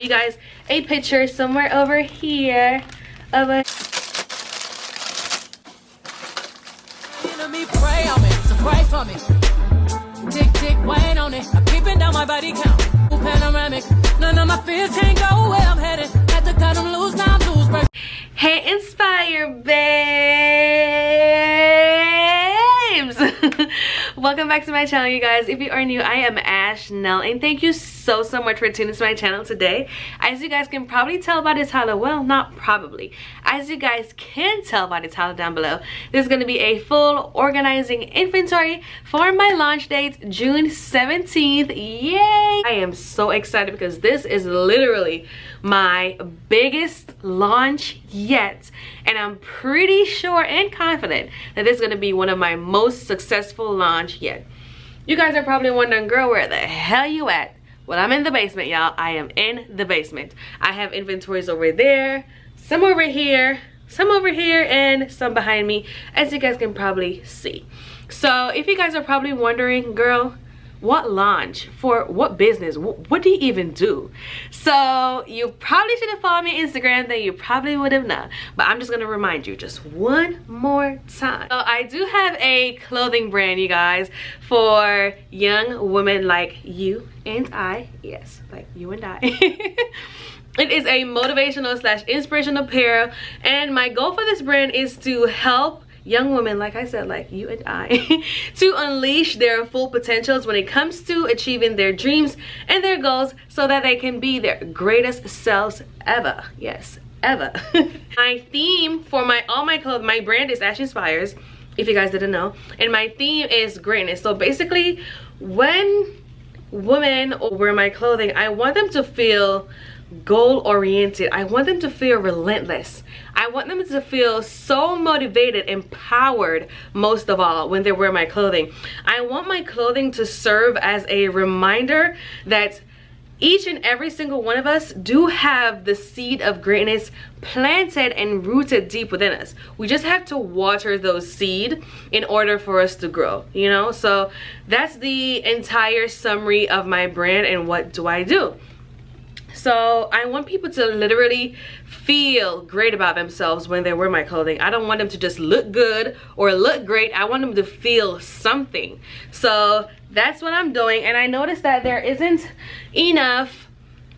You guys a picture somewhere over here of a Me pray on me, so pray for me. Tick tick, wait on it. I'm keeping down my body count. Panoramic, none of my fears can't go where I'm headed. Had to cut them loose, now I'm loose, baby. Hey, Inspire babes. Welcome back to my channel, you guys. If you are new, I am Ash Nell, and thank you so much for tuning to my channel today. As you guys can probably tell by the title, well, not probably, as you guys can tell by the title down below, there's going to be a full organizing inventory for my launch date, June 17th. Yay! I am so excited because this is literally my biggest launch yet, and I'm pretty sure and confident that this is going to be one of my most successful launch yet. You guys are probably wondering, girl, where the hell you at? Well, I'm in the basement, y'all. I am in the basement. I have inventories over there, some over here, and some behind me, as you guys can probably see. So if you guys are probably wondering, girl, what launch for what business, what do you even do? So you probably should have followed me on Instagram, then you probably would have known, but I'm just gonna remind you just one more time. So I do have a clothing brand, you guys, for young women like you and I. Yes, like you and I. It is a motivational / inspirational apparel, and my goal for this brand is to help young women, like I said, like you and I, to unleash their full potentials when it comes to achieving their dreams and their goals so that they can be their greatest selves ever. Yes, ever. My theme for all my clothes, my brand is Ash Inspires, if you guys didn't know, and my theme is greatness. So basically, when women wear my clothing, I want them to feel goal-oriented. I want them to feel relentless. I want them to feel so motivated, empowered, most of all, when they wear my clothing. I want my clothing to serve as a reminder that each and every single one of us do have the seed of greatness planted and rooted deep within us. We just have to water those seeds in order for us to grow, you know? So that's the entire summary of my brand and what do I do. So I want people to literally feel great about themselves when they wear my clothing. I don't want them to just look good or look great. I want them to feel something. So that's what I'm doing. And I noticed that there isn't enough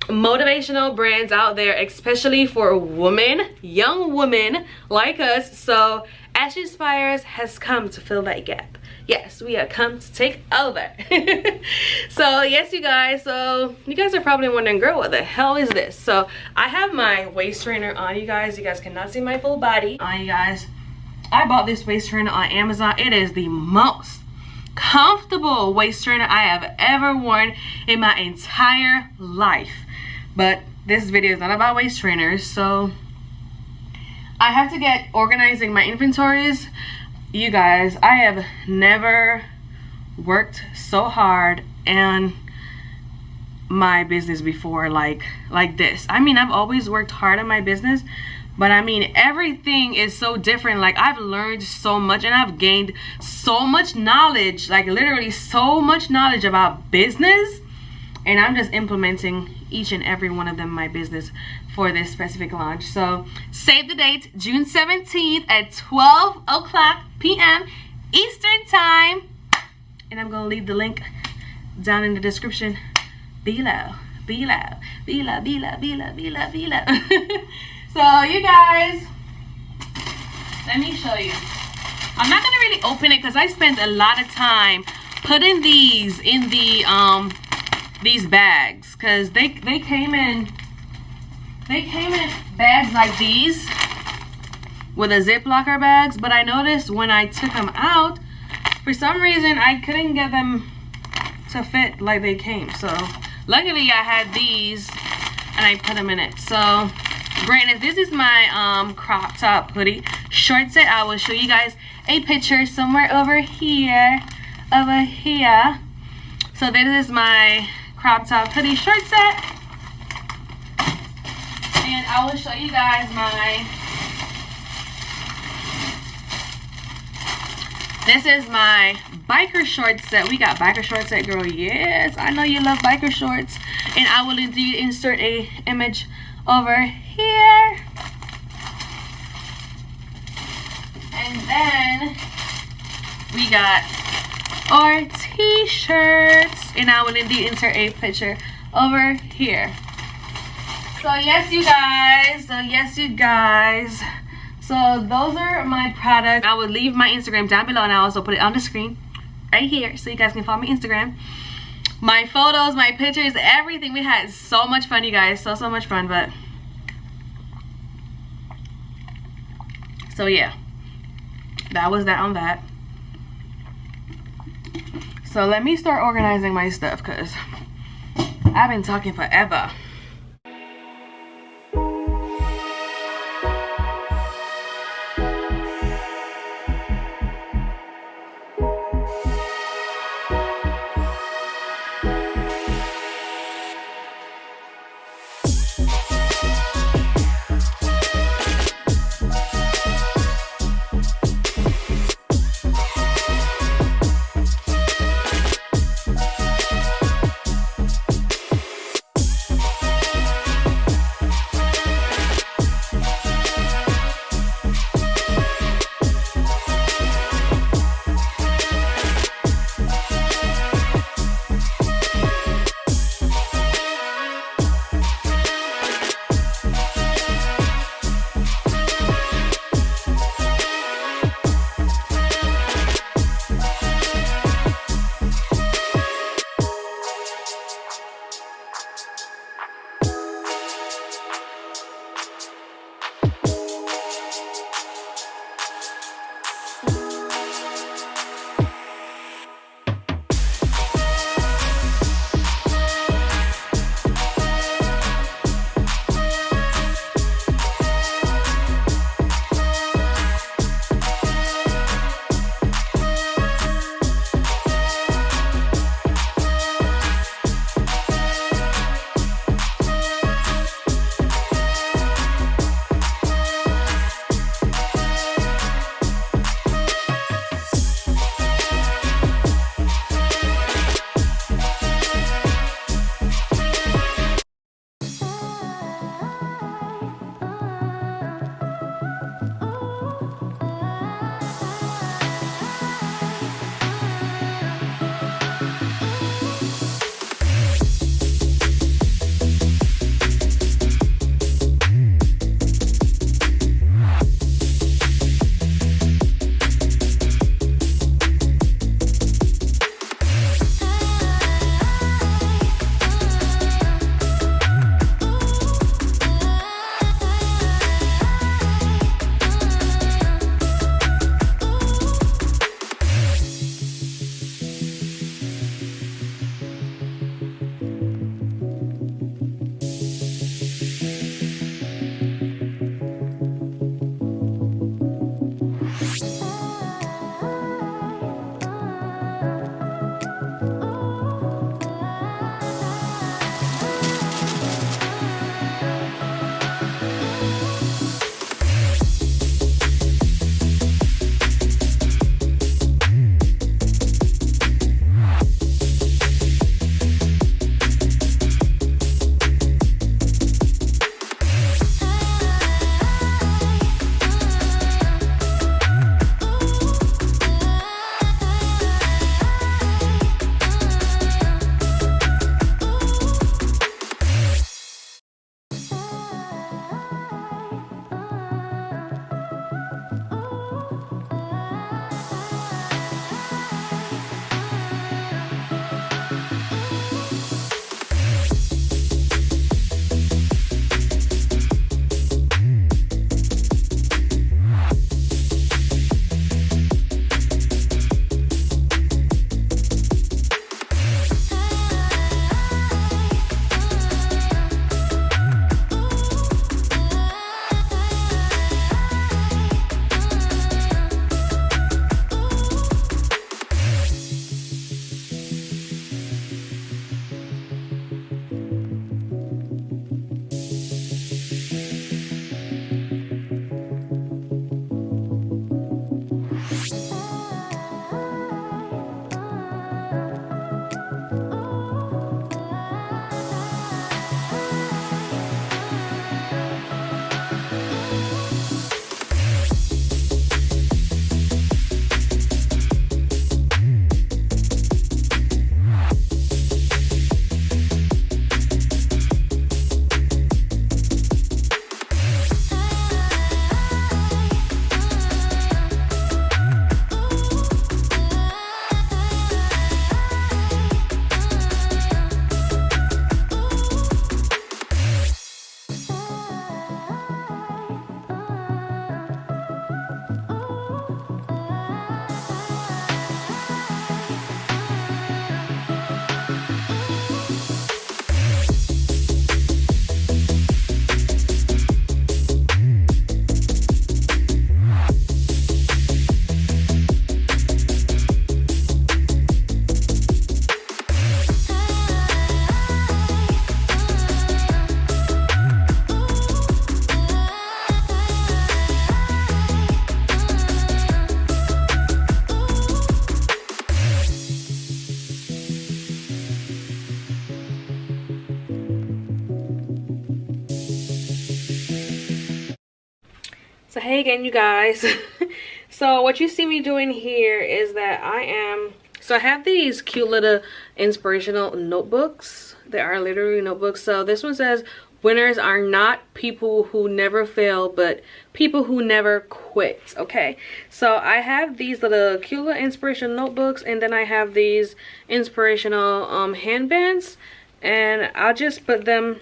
motivational brands out there, especially for women, young women like us. So Ash Inspires has come to fill that gap. Yes, we have come to take over. So yes, you guys, so you guys are probably wondering, girl, what the hell is this? So I have my waist trainer on, you guys. You guys cannot see my full body on, you guys. I bought this waist trainer on Amazon. It is the most comfortable waist trainer I have ever worn in my entire life. But this video is not about waist trainers, so I have to get organizing my inventories. You guys, I have never worked so hard in my business before like this. I mean, I've always worked hard on my business, but I mean, everything is so different. Like, I've learned so much and I've gained so much knowledge, like literally so much knowledge about business, and I'm just implementing each and every one of them in my business for this specific launch. So save the date, June 17th at 12 o'clock p.m. Eastern time, and I'm gonna leave the link down in the description below. So you guys, let me show you. I'm not gonna really open it because I spent a lot of time putting these in the these bags, because they came in bags like these with a Ziplocker bags, but I noticed when I took them out, for some reason I couldn't get them to fit like they came. So luckily I had these and I put them in it. So granted, this is my crop top hoodie short set. I will show you guys a picture somewhere over here. So this is my crop top hoodie short set, and I will show you guys this is my biker shorts set. We got biker shorts set, girl. Yes, I know you love biker shorts. And I will indeed insert a image over here. And then we got our t-shirts. And I will indeed insert a picture over here. So yes, you guys. So those are my products. I will leave my Instagram down below, and I'll also put it on the screen right here so you guys can follow me on Instagram. My photos, my pictures, everything. We had so much fun, you guys. So much fun. But so yeah, that was that on that. So let me start organizing my stuff because I've been talking forever. So hey again, you guys. So what you see me doing here is that I have these cute little inspirational notebooks. They are literally notebooks. So this one says, winners are not people who never fail, but people who never quit. Okay, so I have these little cute little inspirational notebooks, and then I have these inspirational handbands, and I'll just put them.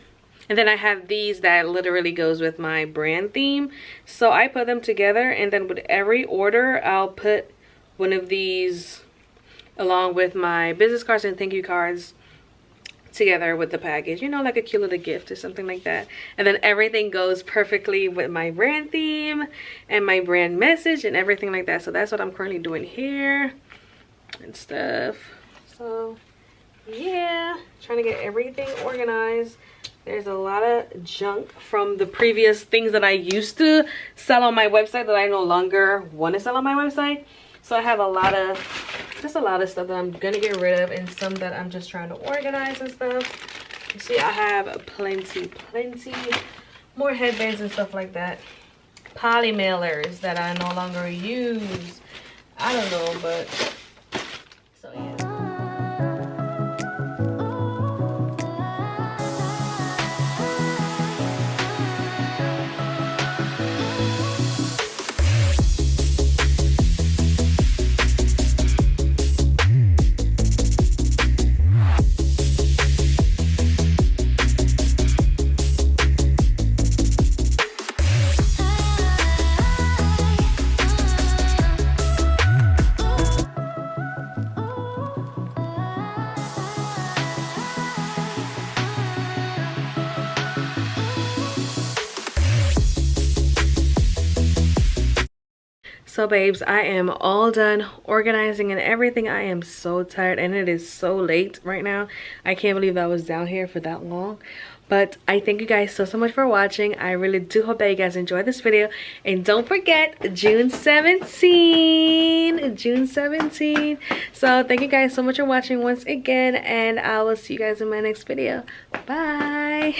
And then I have these that literally goes with my brand theme. So I put them together, and then with every order, I'll put one of these along with my business cards and thank you cards together with the package. You know, like a cute little gift or something like that. And then everything goes perfectly with my brand theme and my brand message and everything like that. So that's what I'm currently doing here and stuff. So yeah, trying to get everything organized. There's a lot of junk from the previous things that I used to sell on my website that I no longer want to sell on my website. So I have just a lot of stuff that I'm gonna get rid of, and some that I'm just trying to organize and stuff. You see, I have plenty more headbands and stuff like that. Poly mailers that I no longer use. I don't know, but so yeah. So babes, I am all done organizing and everything. I am so tired and it is so late right now. I can't believe I was down here for that long. But I thank you guys so much for watching. I really do hope that you guys enjoyed this video. And don't forget, June 17. June 17. So thank you guys so much for watching once again. And I will see you guys in my next video. Bye.